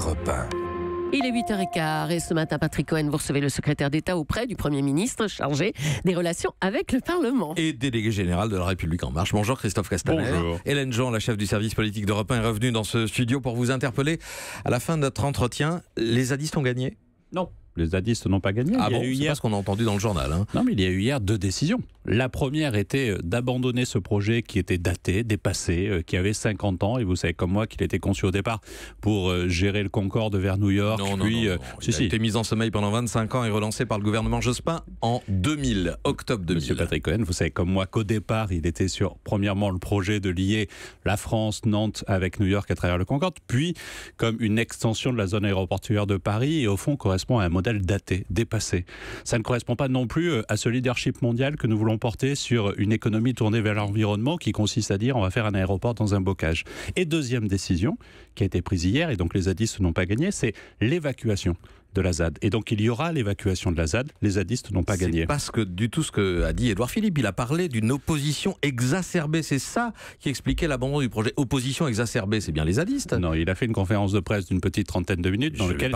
Europe 1. Il est 8h15 et ce matin, Patrick Cohen, vous recevez le secrétaire d'État auprès du Premier ministre chargé des relations avec le Parlement. Et délégué général de La République En Marche. Bonjour Christophe Castaner. Bonjour. Hélène Jean, la chef du service politique d'Europe 1, est revenue dans ce studio pour vous interpeller. À la fin de notre entretien, les zadistes ont gagné ? Non, les zadistes n'ont pas gagné. Ah Il y a bon, eu c'est hier... pas ce qu'on a entendu dans le journal. Hein. Non, mais il y a eu hier 2 décisions. La première était d'abandonner ce projet qui était daté, dépassé, qui avait 50 ans. Et vous savez comme moi qu'il était conçu au départ pour gérer le Concorde vers New York. Non, puis, non. Il a été mis en sommeil pendant 25 ans et relancé par le gouvernement Jospin en 2000, octobre 2000. Monsieur Patrick Cohen, vous savez comme moi qu'au départ, il était sur, premièrement, le projet de lier la France, Nantes avec New York à travers le Concorde, puis comme une extension de la zone aéroportuaire de Paris et au fond correspond à un modèle daté, dépassé. Ça ne correspond pas non plus à ce leadership mondial que nous voulons porter sur une économie tournée vers l'environnement qui consiste à dire on va faire un aéroport dans un bocage. Et deuxième décision qui a été prise hier et donc les zadistes n'ont pas gagné, c'est l'évacuation de la ZAD. Et donc il y aura l'évacuation de la ZAD, les zadistes n'ont pas gagné. C'est pas du tout ce que a dit Édouard Philippe. Il a parlé d'une opposition exacerbée. C'est ça qui expliquait l'abandon du projet. Opposition exacerbée, c'est bien les zadistes. Non, il a fait une conférence de presse d'une petite trentaine de minutes dans laquelle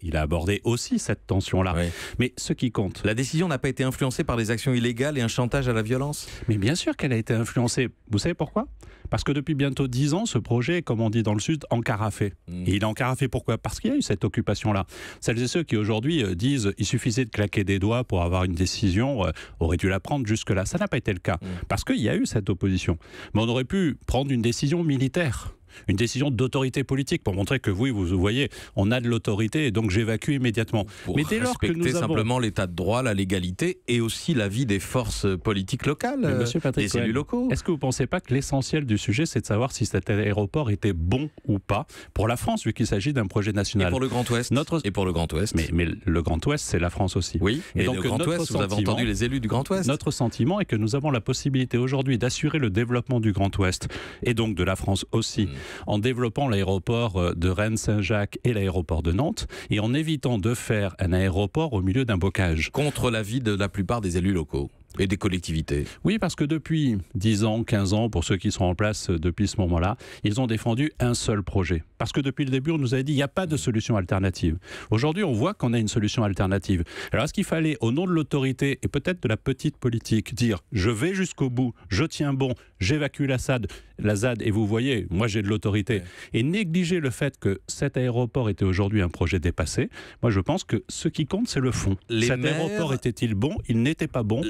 il a abordé aussi cette tension-là. Oui. Mais ce qui compte... La décision n'a pas été influencée par des actions illégales et un chantage à la violence ? Mais bien sûr qu'elle a été influencée. Vous savez pourquoi ? Parce que depuis bientôt 10 ans, ce projet est, comme on dit dans le Sud, encarafé. Et il est encarafé pourquoi ? Parce qu'il y a eu cette occupation-là. Celles et ceux qui aujourd'hui disent il suffisait de claquer des doigts pour avoir une décision, auraient dû la prendre jusque-là. Ça n'a pas été le cas. Parce qu'il y a eu cette opposition. Mais on aurait pu prendre une décision militaire. Une décision d'autorité politique pour montrer que oui, vous voyez, on a de l'autorité et donc j'évacue immédiatement. Pour mais dès lors que respecter nous avons... simplement l'état de droit, la légalité et aussi l'avis des forces politiques locales, Monsieur Patrick des élus locaux. Est-ce que vous ne pensez pas que l'essentiel du sujet, c'est de savoir si cet aéroport était bon ou pas pour la France, vu qu'il s'agit d'un projet national ? Et pour le Grand Ouest. Et pour le Grand Ouest. Mais le Grand Ouest, c'est la France aussi. Oui, et mais donc, le Grand Ouest, vous avez entendu les élus du Grand Ouest. Notre sentiment est que nous avons la possibilité aujourd'hui d'assurer le développement du Grand Ouest et donc de la France aussi, en développant l'aéroport de Rennes-Saint-Jacques et l'aéroport de Nantes, et en évitant de faire un aéroport au milieu d'un bocage. Contre l'avis de la plupart des élus locaux et des collectivités. Oui, parce que depuis 10 ans, 15 ans, pour ceux qui sont en place depuis ce moment-là, ils ont défendu un seul projet. Parce que depuis le début, on nous a dit il n'y a pas de solution alternative. Aujourd'hui, on voit qu'on a une solution alternative. Alors, est-ce qu'il fallait, au nom de l'autorité et peut-être de la petite politique, dire je vais jusqu'au bout, je tiens bon, j'évacue la ZAD, et vous voyez, moi j'ai de l'autorité, et négliger le fait que cet aéroport était aujourd'hui un projet dépassé? Moi, je pense que ce qui compte, c'est le fond. Cet aéroport était-il bon? Il n'était pas bon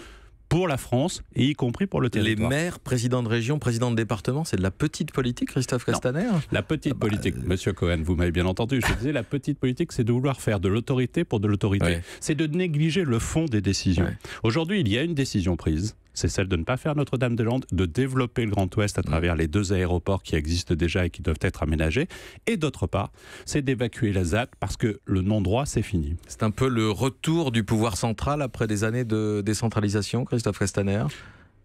pour la France, et y compris pour le territoire. Les maires, présidents de région, présidents de département, c'est de la petite politique, Christophe Castaner ? La petite politique, Monsieur Cohen, vous m'avez bien entendu, je disais, la petite politique, c'est de vouloir faire de l'autorité pour de l'autorité. Ouais. C'est de négliger le fond des décisions. Ouais. Aujourd'hui, il y a une décision prise, c'est celle de ne pas faire Notre-Dame-des-Landes, de développer le Grand Ouest à travers les 2 aéroports qui existent déjà et qui doivent être aménagés. Et d'autre part, c'est d'évacuer la ZAD parce que le non-droit, c'est fini. C'est un peu le retour du pouvoir central après des années de décentralisation, Christophe Castaner ?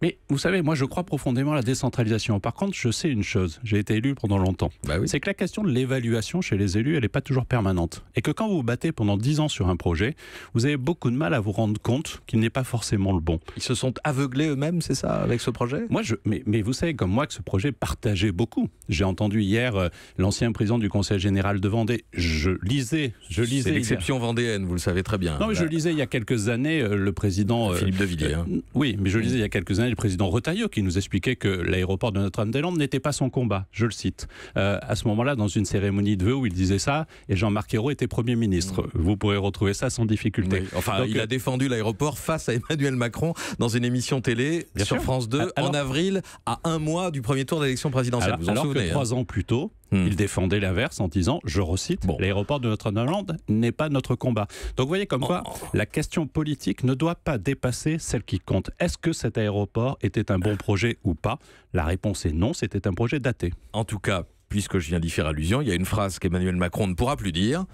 Mais vous savez, moi je crois profondément à la décentralisation. Par contre, je sais une chose, j'ai été élu pendant longtemps. Bah oui. C'est que la question de l'évaluation chez les élus, elle n'est pas toujours permanente. Et que quand vous vous battez pendant 10 ans sur un projet, vous avez beaucoup de mal à vous rendre compte qu'il n'est pas forcément le bon. Ils se sont aveuglés eux-mêmes, c'est ça, avec ce projet ? Moi, mais vous savez comme moi que ce projet partageait beaucoup. J'ai entendu hier l'ancien président du Conseil général de Vendée. Je lisais. C'est l'exception vendéenne, vous le savez très bien. Non, mais je lisais il y a quelques années le président... Philippe de Villiers. Oui, mais je lisais il y a quelques années le président Retailleau qui nous expliquait que l'aéroport de Notre-Dame-des-Landes n'était pas son combat. Je le cite. À ce moment-là, dans une cérémonie de vœux où il disait ça, et Jean-Marc Ayrault était Premier ministre. Vous pourrez retrouver ça sans difficulté. Oui. Enfin, donc, il a défendu l'aéroport face à Emmanuel Macron dans une émission télé sur France 2 en avril, à 1 mois du premier tour de l'élection présidentielle. Vous en souvenez ? Alors que 3 ans plus tôt, il défendait l'inverse en disant, je recite, l'aéroport de Notre-Dame-des-Landes n'est pas notre combat. Donc vous voyez comme quoi la question politique ne doit pas dépasser celle qui compte. Est-ce que cet aéroport était un bon projet ou pas ? La réponse est non, c'était un projet daté. En tout cas, puisque je viens d'y faire allusion, il y a une phrase qu'Emmanuel Macron ne pourra plus dire,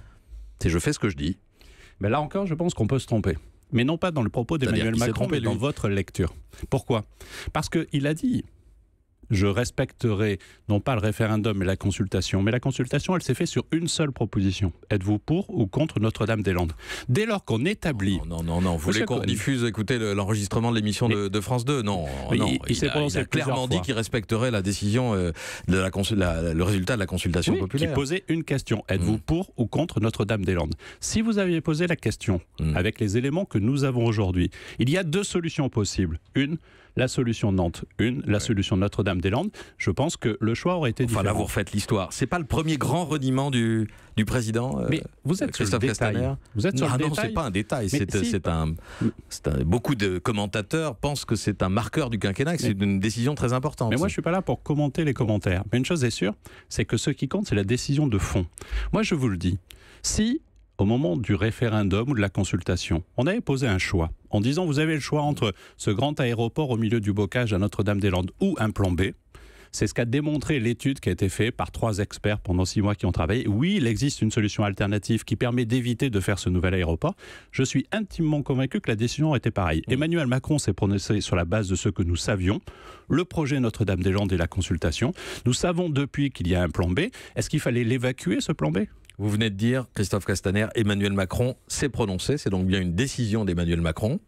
c'est « je fais ce que je dis ». Mais là encore, je pense qu'on peut se tromper. Mais non pas dans le propos d'Emmanuel Macron, mais dans votre lecture. Pourquoi ? Parce qu'il a dit... je respecterai non pas le référendum mais la consultation. Mais la consultation, elle s'est faite sur une seule proposition. Êtes-vous pour ou contre Notre-Dame-des-Landes? Dès lors qu'on établit... Non. Vous voulez qu'on diffuse, écoutez, l'enregistrement de l'émission de France 2? Non. Il a clairement dit qu'il respecterait la décision, le résultat de la consultation populaire. Qui posait une question. Êtes-vous pour ou contre Notre-Dame-des-Landes? Si vous aviez posé la question avec les éléments que nous avons aujourd'hui, il y a deux solutions possibles. Une, la solution Nantes, la solution Notre-Dame-des-Landes. Je pense que le choix aurait été différent. Là, vous refaites l'histoire. C'est pas le premier grand reniement du président. Mais vous êtes Christophe Castaner. Vous êtes sur le détail. Non, c'est pas un détail. Beaucoup de commentateurs pensent que c'est un marqueur du quinquennat, que c'est une décision très importante. Mais moi, je suis pas là pour commenter les commentaires. Mais une chose est sûre, c'est que ce qui compte, c'est la décision de fond. Moi, je vous le dis. Si au moment du référendum ou de la consultation, on avait posé un choix en disant vous avez le choix entre ce grand aéroport au milieu du bocage à Notre-Dame-des-Landes ou un plan B. C'est ce qu'a démontré l'étude qui a été faite par 3 experts pendant 6 mois qui ont travaillé. Oui, il existe une solution alternative qui permet d'éviter de faire ce nouvel aéroport. Je suis intimement convaincu que la décision était pareille. Emmanuel Macron s'est prononcé sur la base de ce que nous savions, le projet Notre-Dame-des-Landes et la consultation. Nous savons depuis qu'il y a un plan B. Est-ce qu'il fallait l'évacuer, ce plan B ? Vous venez de dire, Christophe Castaner, Emmanuel Macron s'est prononcé. C'est donc bien une décision d'Emmanuel Macron.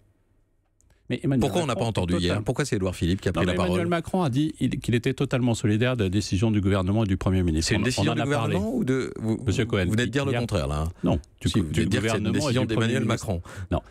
Mais pourquoi on n'a pas entendu hier? Pourquoi c'est Édouard Philippe qui a pris la parole? Emmanuel Macron a dit qu'il était totalement solidaire de la décision du gouvernement et du Premier ministre. C'est une décision du gouvernement ou de... Monsieur Cohen, vous venez de dire le contraire là. Non, du gouvernement. C'est une décision d'Emmanuel Macron. Non.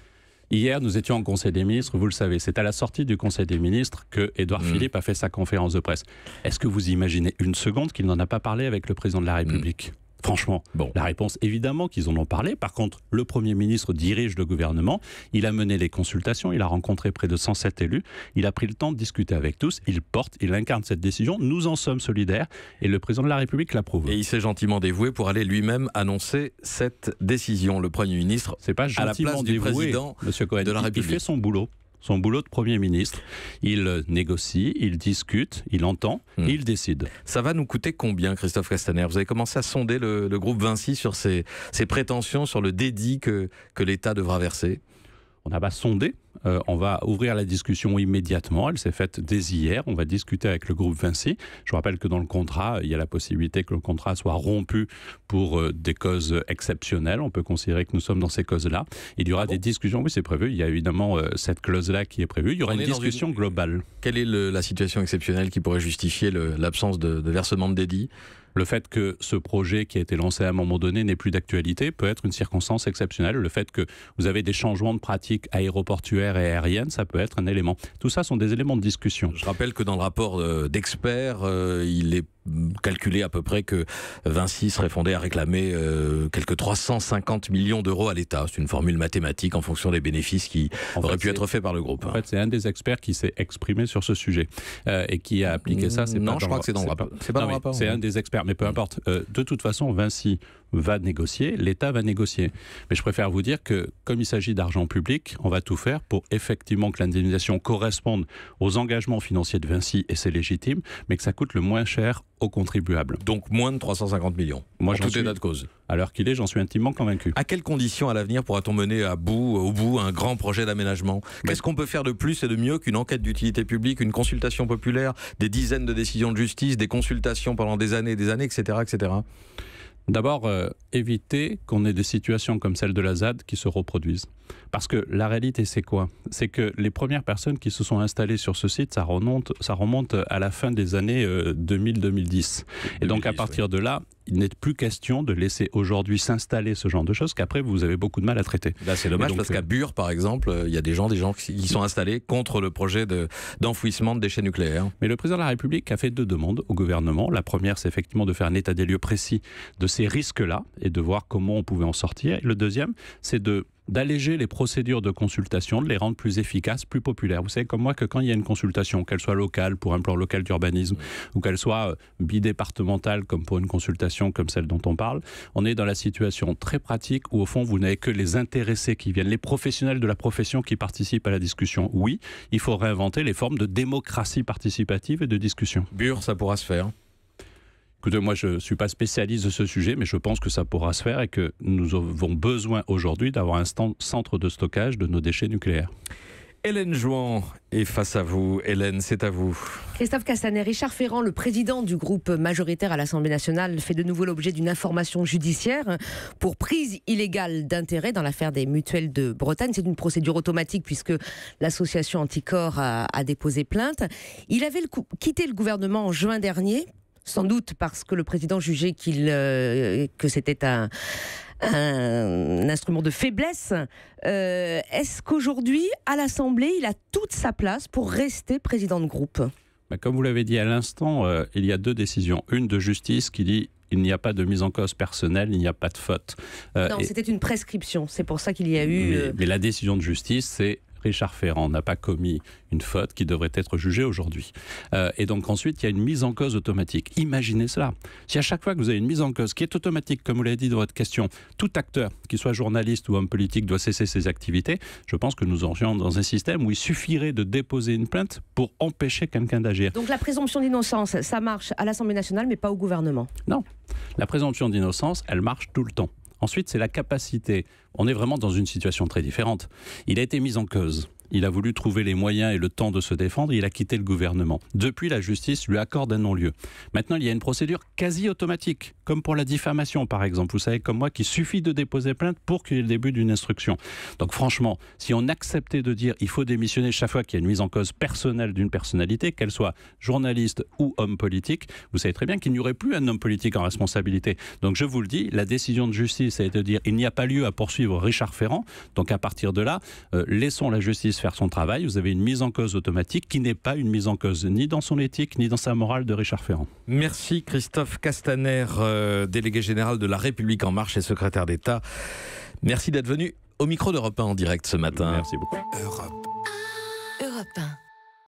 Hier, nous étions en Conseil des ministres, vous le savez. C'est à la sortie du Conseil des ministres que Édouard Philippe a fait sa conférence de presse. Est-ce que vous imaginez une seconde qu'il n'en a pas parlé avec le président de la République? Franchement, la réponse, évidemment qu'ils en ont parlé. Par contre, le Premier ministre dirige le gouvernement. Il a mené les consultations. Il a rencontré près de 107 élus. Il a pris le temps de discuter avec tous. Il incarne cette décision. Nous en sommes solidaires. Et le président de la République l'approuve. Et il s'est gentiment dévoué pour aller lui-même annoncer cette décision. Le Premier ministre, c'est pas gentiment à la place du président de la République. Il fait son boulot. Son boulot de Premier ministre. Il négocie, il discute, il entend, et il décide. Ça va nous coûter combien, Christophe Castaner? Vous avez commencé à sonder le groupe Vinci sur ses prétentions, sur le dédit que l'État devra verser? On n'a pas sondé. On va ouvrir la discussion immédiatement. Elle s'est faite dès hier. On va discuter avec le groupe Vinci. Je vous rappelle que dans le contrat, il y a la possibilité que le contrat soit rompu pour des causes exceptionnelles. On peut considérer que nous sommes dans ces causes-là. Il y aura des discussions. Oui, c'est prévu. Il y a évidemment cette clause-là qui est prévue. Il y aura une discussion globale. Quelle est la situation exceptionnelle qui pourrait justifier l'absence de versement de dédit? Le fait que ce projet qui a été lancé à un moment donné n'ait plus d'actualité peut être une circonstance exceptionnelle. Le fait que vous avez des changements de pratiques aéroportuaires et aériennes, ça peut être un élément. Tout ça sont des éléments de discussion. Je rappelle que dans le rapport d'experts, il est calculé à peu près que Vinci serait fondé à réclamer quelques 350 millions d'euros à l'État. C'est une formule mathématique en fonction des bénéfices qui auraient pu être faits par le groupe. En fait, c'est un des experts qui s'est exprimé sur ce sujet et qui a appliqué ça. Non, je crois que c'est dans le rapport. C'est pas dans le rapport. C'est un des experts, mais peu importe. De toute façon, Vinci va négocier, l'État va négocier. Mais je préfère vous dire que, comme il s'agit d'argent public, on va tout faire pour effectivement que l'indemnisation corresponde aux engagements financiers de Vinci, et c'est légitime, mais que ça coûte le moins cher aux contribuables. Donc moins de 350 millions. Moi, en tout état de cause. À l'heure qu'il est, j'en suis intimement convaincu. À quelles conditions à l'avenir pourra-t-on mener au bout un grand projet d'aménagement? Qu'est-ce qu'on peut faire de plus et de mieux qu'une enquête d'utilité publique, une consultation populaire, des dizaines de décisions de justice, des consultations pendant des années et des années, etc. etc. D'abord, éviter qu'on ait des situations comme celle de la ZAD qui se reproduisent. Parce que la réalité, c'est quoi? C'est que les premières personnes qui se sont installées sur ce site, ça remonte à la fin des années 2000-2010. Et donc, à partir de là, il n'est plus question de laisser aujourd'hui s'installer ce genre de choses qu'après, vous avez beaucoup de mal à traiter. Là, c'est dommage parce qu'à Bure, par exemple, il y a des gens qui sont installés contre le projet d'enfouissement de déchets nucléaires. Mais le président de la République a fait 2 demandes au gouvernement. La première, c'est effectivement de faire un état des lieux précis de ces risques-là et de voir comment on pouvait en sortir. Et le deuxième, c'est d'alléger les procédures de consultation, de les rendre plus efficaces, plus populaires. Vous savez comme moi que quand il y a une consultation, qu'elle soit locale pour un plan local d'urbanisme ou qu'elle soit bidépartementale comme pour une consultation comme celle dont on parle, on est dans la situation très pratique où au fond vous n'avez que les intéressés qui viennent, les professionnels de la profession qui participent à la discussion. Oui, il faut réinventer les formes de démocratie participative et de discussion. Bure, ça pourra se faire. Écoutez, moi je ne suis pas spécialiste de ce sujet, mais je pense que ça pourra se faire et que nous avons besoin aujourd'hui d'avoir un centre de stockage de nos déchets nucléaires. Hélène Jouan est face à vous. Hélène, c'est à vous. Christophe Castaner, Richard Ferrand, le président du groupe majoritaire à l'Assemblée nationale, fait de nouveau l'objet d'une information judiciaire pour prise illégale d'intérêt dans l'affaire des mutuelles de Bretagne. C'est une procédure automatique puisque l'association Anticor a déposé plainte. Il avait quitté le gouvernement en juin dernier, sans doute parce que le président jugeait que c'était un instrument de faiblesse. Est-ce qu'aujourd'hui, à l'Assemblée, il a toute sa place pour rester président de groupe ? Comme vous l'avez dit à l'instant, il y a deux décisions. Une de justice qui dit il n'y a pas de mise en cause personnelle, il n'y a pas de faute. Non, c'était une prescription. C'est pour ça qu'il y a eu... Mais la décision de justice, c'est Richard Ferrand n'a pas commis une faute qui devrait être jugée aujourd'hui. Et donc ensuite, il y a une mise en cause automatique. Imaginez cela. Si à chaque fois que vous avez une mise en cause qui est automatique, comme vous l'avez dit dans votre question, tout acteur, qu'il soit journaliste ou homme politique, doit cesser ses activités, je pense que nous entrions dans un système où il suffirait de déposer une plainte pour empêcher quelqu'un d'agir. Donc la présomption d'innocence, ça marche à l'Assemblée nationale, mais pas au gouvernement. Non. La présomption d'innocence, elle marche tout le temps. Ensuite, c'est la capacité. On est vraiment dans une situation très différente. Il a été mis en cause. Il a voulu trouver les moyens et le temps de se défendre. Il a quitté le gouvernement. Depuis, la justice lui accorde un non-lieu. Maintenant, il y a une procédure quasi automatique, comme pour la diffamation, par exemple. Vous savez, comme moi, qu'il suffit de déposer plainte pour qu'il y ait le début d'une instruction. Donc franchement, si on acceptait de dire il faut démissionner chaque fois qu'il y a une mise en cause personnelle d'une personnalité, qu'elle soit journaliste ou homme politique, vous savez très bien qu'il n'y aurait plus un homme politique en responsabilité. Donc je vous le dis, la décision de justice est de dire il n'y a pas lieu à poursuivre Richard Ferrand. Donc à partir de là, laissons la justice faire son travail. Vous avez une mise en cause automatique qui n'est pas une mise en cause ni dans son éthique ni dans sa morale de Richard Ferrand. Merci Christophe Castaner, délégué général de La République En Marche et secrétaire d'État. Merci d'être venu au micro d'Europe 1 en direct ce matin. Merci beaucoup. Europe 1.